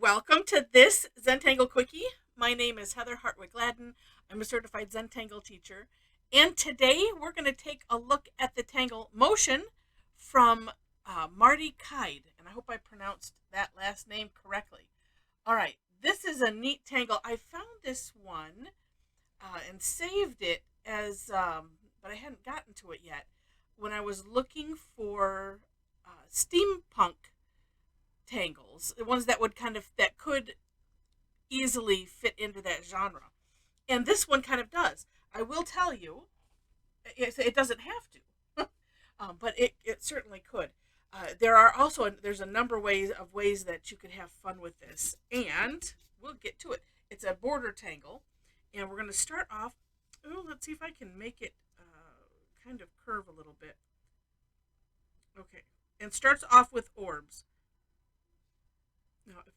Welcome to this Zentangle Quickie. My name is Heather Hartwick Gladden. I'm a certified Zentangle teacher. And today we're going to take a look at the tangle Moshun from Martie Kyde. And I hope I pronounced that last name correctly. All right, this is a neat tangle. I found this one and saved it but I hadn't gotten to it yet when I was looking for steampunk tangles, the ones that would that could easily fit into that genre. And this one kind of does. I will tell you, it doesn't have to, but it certainly could. There's a number of ways that you could have fun with this, and we'll get to it. It's a border tangle, and we're going to start off. Oh, let's see if I can make it kind of curve a little bit. Okay, and starts off with orbs. Now, if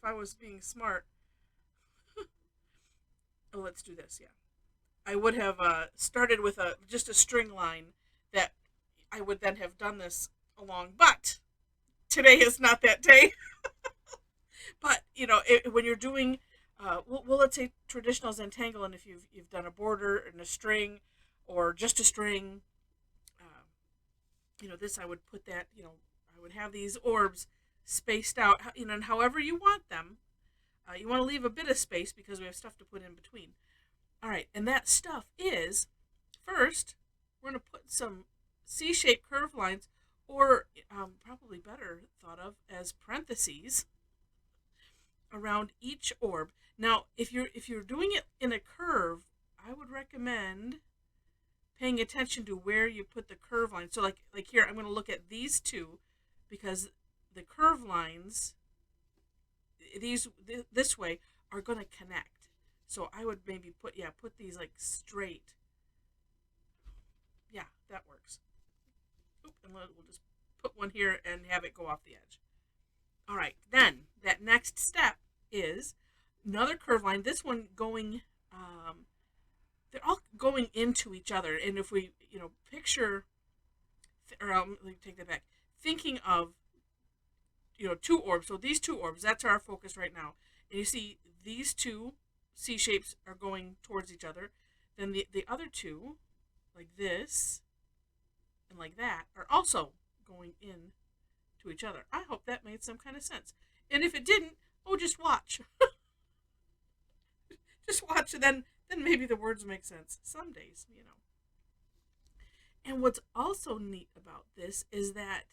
I was being smart, oh, let's do this. Yeah, I would have started with just a string line that I would then have done this along. But today is not that day. But when you're doing, let's say traditional Zentangle, and if you've done a border and a string, or just a string, this I would put that. I would have these orbs spaced out, and however you want them. You want to leave a bit of space because we have stuff to put in between. All right, and that stuff is, first, we're going to put some C-shaped curve lines, or probably better thought of as parentheses, around each orb. Now, if you're doing it in a curve, I would recommend paying attention to where you put the curve line. So like here, I'm going to look at these two because the curve lines, this way, are going to connect. So I would maybe put these like straight. Yeah, that works. Oop, and we'll just put one here and have it go off the edge. All right, then that next step is another curve line. This one going, they're all going into each other. And if we, picture, or let me take that back, thinking of, two orbs. So these two orbs, that's our focus right now. And you see these two C shapes are going towards each other. Then the other two, like this and like that, are also going in to each other. I hope that made some kind of sense. And if it didn't, just watch. Just watch, and then maybe the words make sense. Some days. And what's also neat about this is that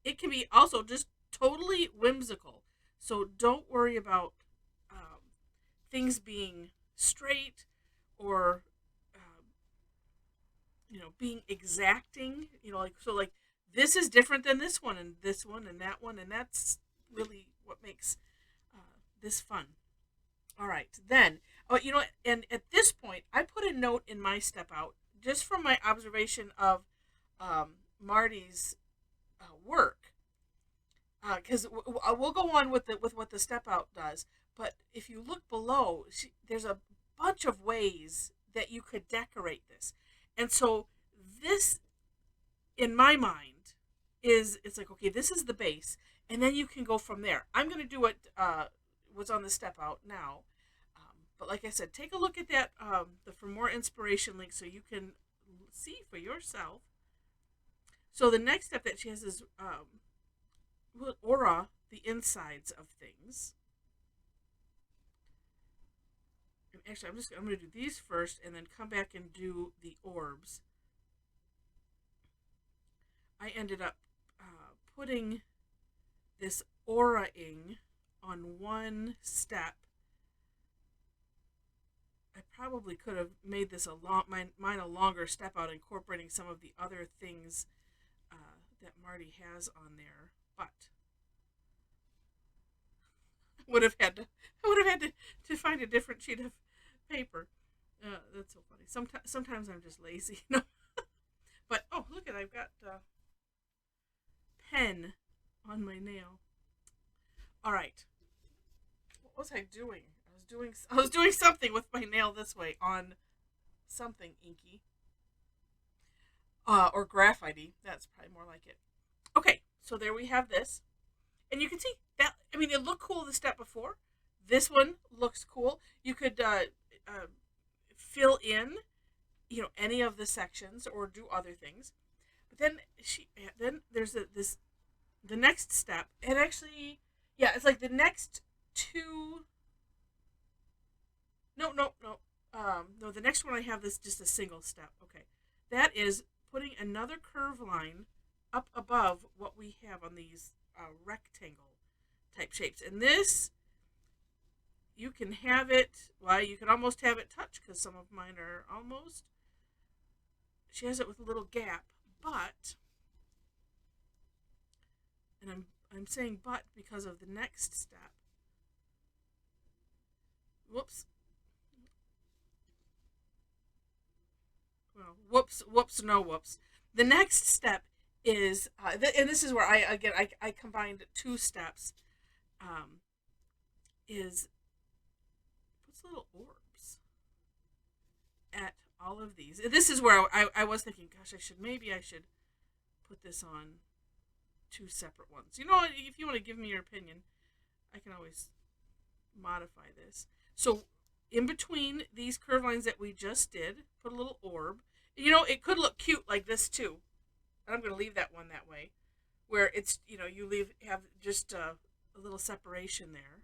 it can be also just totally whimsical. So don't worry about things being straight or being exacting. Like this is different than this one and that one, and that's really what makes this fun. All right, then and at this point, I put a note in my step out just from my observation of Martie's work, because we'll go on with what the step out does. But if you look below, there's a bunch of ways that you could decorate this, and so this, in my mind, it's like, okay, this is the base, and then you can go from there. I'm going to do it what's on the step out now, but like I said, take a look at that the for more inspiration link so you can see for yourself. So the next step that she has is aura the insides of things. And actually, I'm going to do these first and then come back and do the orbs. I ended up putting this aura-ing on one step. I probably could have made this mine a longer step out, incorporating some of the other things that Martie has on there, but I would have had to find a different sheet of paper. That's so funny. Sometimes I'm just lazy, But oh, look at, I've got pen on my nail. All right. What was I doing? I was doing something with my nail this way on something inky. Or graphite. That's probably more like it. Okay, so there we have this. And you can see that I mean, it looked cool the step before. This one looks cool. You could fill in, any of the sections or do other things. But then there's the next step. It actually, yeah, it's like the next two. No, no, no. No, the next one I have this just a single step. Okay, that is putting another curve line up above what we have on these rectangle type shapes, and this you can have it. Well, you can almost have it touch because some of mine are almost. She has it with a little gap, but, and I'm saying but because of the next step. Whoops. Well, whoops, no whoops. The next step is, and this is where I combined two steps. Is puts little orbs at all of these. This is where I was thinking, gosh, maybe I should put this on two separate ones. If you want to give me your opinion, I can always modify this. So in between these curve lines that we just did, put a little orb. It could look cute like this too. And I'm going to leave that one that way, where it's, you have just a little separation there.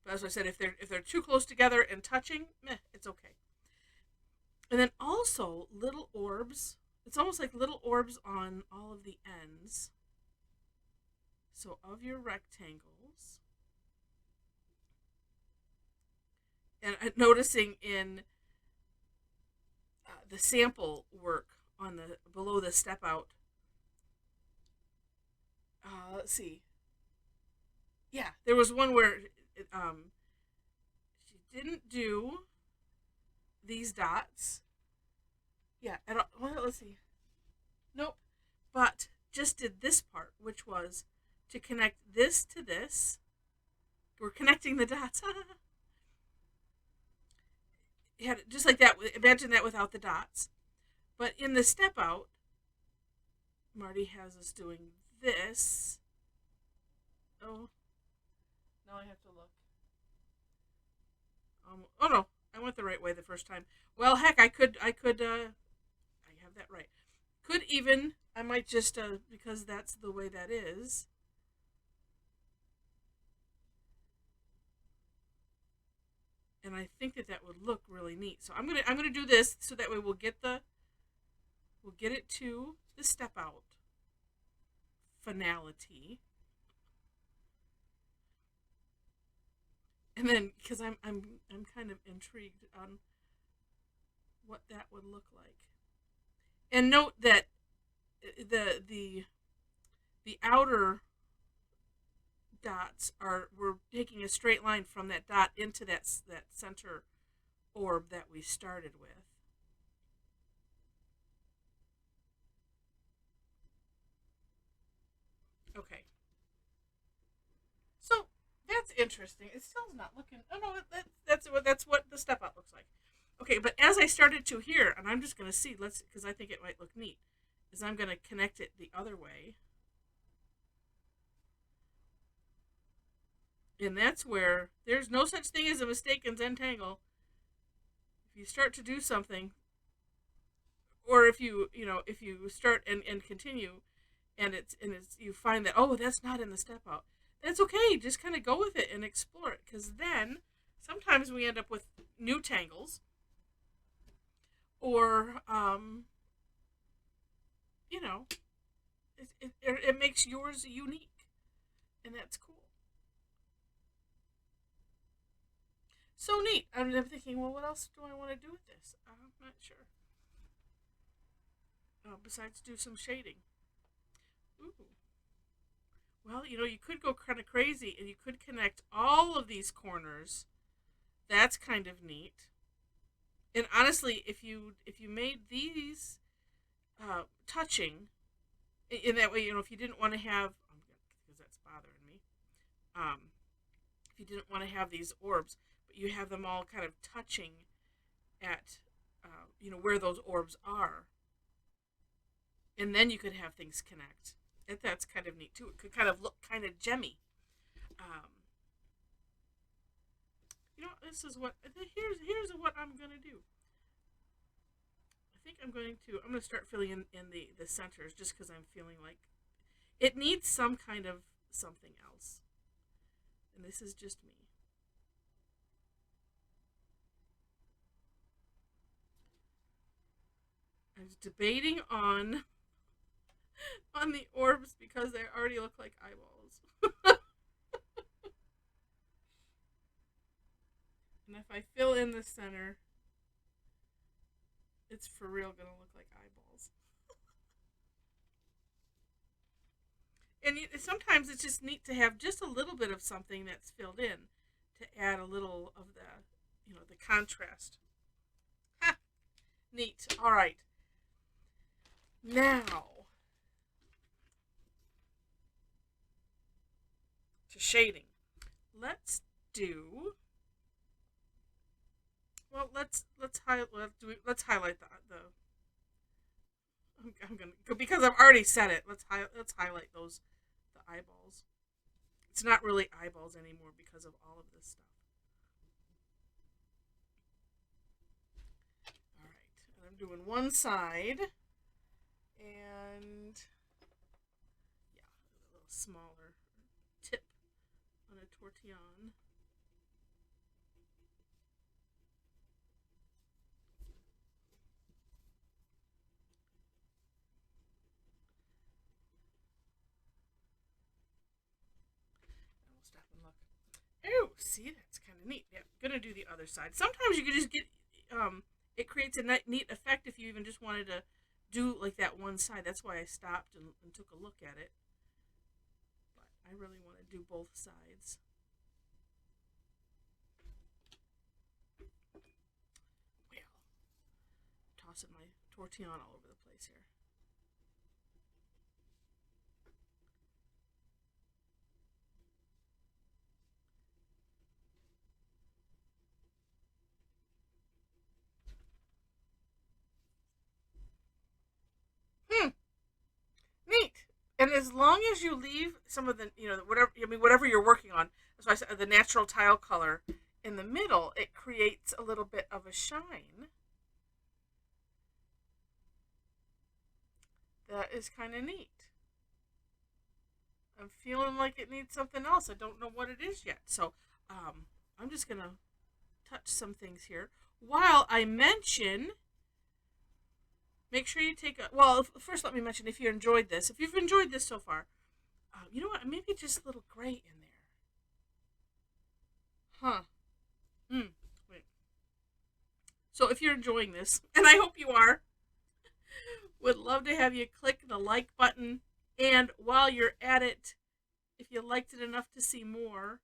But as I said, if they're too close together and touching, it's okay. And then also little orbs. It's almost like little orbs on all of the ends. So of your rectangles. And noticing in the sample work on the below the step out. Let's see. Yeah, there was one where she didn't do these dots. Yeah, well, let's see. Nope, but just did this part, which was to connect this to this. We're connecting the dots. Had it just like that. Imagine that without the dots. But in the step out, Martie has us doing this. Oh, now I have to look. Oh no, I went the right way the first time. Well, heck, I have that right. Could even, I might just, because that's the way that is. And I think that would look really neat. So I'm gonna do this so that way we'll get it to the step out finality. And then because I'm kind of intrigued on what that would look like. And note that the outer dots we're taking a straight line from that dot into that center orb that we started with. Okay. So that's interesting. It still's not looking. Oh no, that's what the step out looks like. Okay, but as I started to here, and I'm just going to see, because I think it might look neat, is I'm going to connect it the other way. And that's where there's no such thing as a mistake in Zentangle. If you start to do something, or if you start and continue, and it's you find that, oh, that's not in the step out, that's okay. Just kind of go with it and explore it, because then sometimes we end up with new tangles, or it makes yours unique, and that's cool. So neat. I'm thinking, well, what else do I want to do with this? I'm not sure. Besides do some shading. Ooh. Well, you could go kind of crazy and you could connect all of these corners. That's kind of neat. And honestly, if you made these touching, in that way, if you didn't want to have, because that's bothering me, if you didn't want to have these orbs, but you have them all kind of touching at, where those orbs are, and then you could have things connect. And that's kind of neat too. It could kind of look kind of gemmy. Um, this is what here's what I'm gonna do. I think I'm gonna start filling in the centers just because I'm feeling like it needs some kind of something else. And this is just me. I was debating on the orbs because they already look like eyeballs. And if I fill in the center, it's for real gonna look like eyeballs. And sometimes it's just neat to have just a little bit of something that's filled in to add a little of the contrast. Ha! Neat. All right. Now, to shading. Let's do. Well, let's highlight the. I'm gonna because I've already said it. Let's highlight the eyeballs. It's not really eyeballs anymore because of all of this stuff. All right, and I'm doing one side, and yeah, a little smaller tip on a tortillon. Oh, see, that's kind of neat. Yeah, I'm gonna do the other side. Sometimes you could just get, it creates a neat effect if you even just wanted to do like that one side. That's why I stopped and took a look at it. But I really want to do both sides. Well, tossing my tortillon all over the place here. Neat. And as long as you leave some of the, whatever you're working on, that's why I said the natural tile color in the middle, it creates a little bit of a shine. That is kind of neat. I'm feeling like it needs something else. I don't know what it is yet. So I'm just going to touch some things here. While I mention, make sure you take a, well, first let me mention if you enjoyed this. If you've enjoyed this so far, you know what, maybe just a little gray in there. Huh. Wait. So if you're enjoying this, and I hope you are, would love to have you click the like button. And while you're at it, if you liked it enough to see more,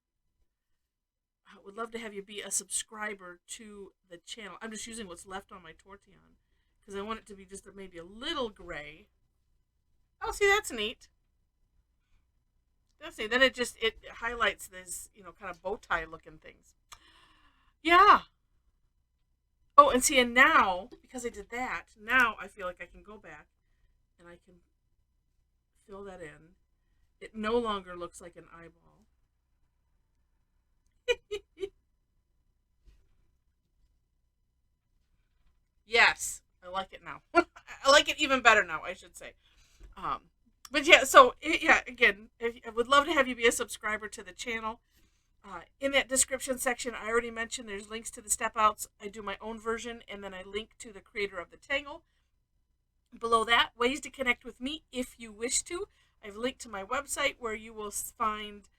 I would love to have you be a subscriber to the channel. I'm just using what's left on my tortillon because I want it to be just maybe a little gray. Oh, see, that's neat. That's neat. Then it highlights this, kind of bow tie looking things. Yeah. Oh, and see, and now, because I did that, now I feel like I can go back and I can fill that in. It no longer looks like an eyeball. Yes, I like it now. I like it even better now, I should say. But yeah, so again, I would love to have you be a subscriber to the channel. In that description section, I already mentioned there's links to the step outs. I do my own version, and then I link to the creator of the Tangle. Below that, ways to connect with me if you wish to. I've linked to my website where you will find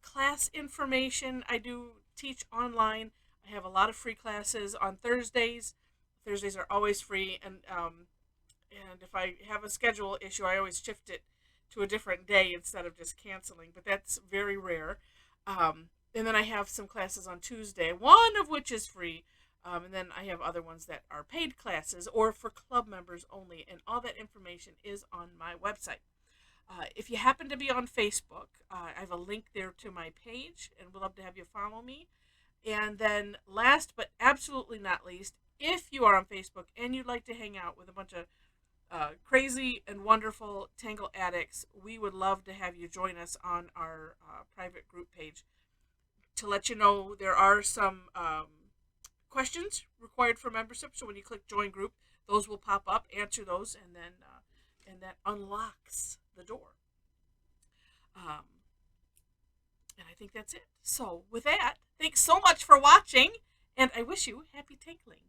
class information. I do teach online. I have a lot of free classes on Thursdays. Thursdays are always free, and if I have a schedule issue, I always shift it to a different day instead of just canceling, but that's very rare. And then I have some classes on Tuesday, one of which is free, and then I have other ones that are paid classes or for club members only, and all that information is on my website. If you happen to be on Facebook, I have a link there to my page, and we'd love to have you follow me. And then last but absolutely not least, if you are on Facebook and you'd like to hang out with a bunch of crazy and wonderful Tangle Addicts, we would love to have you join us on our private group page. To let you know, there are some questions required for membership. So when you click join group, those will pop up. Answer those, and that unlocks the door. And I think that's it. So with that, thanks so much for watching, and I wish you happy tangling.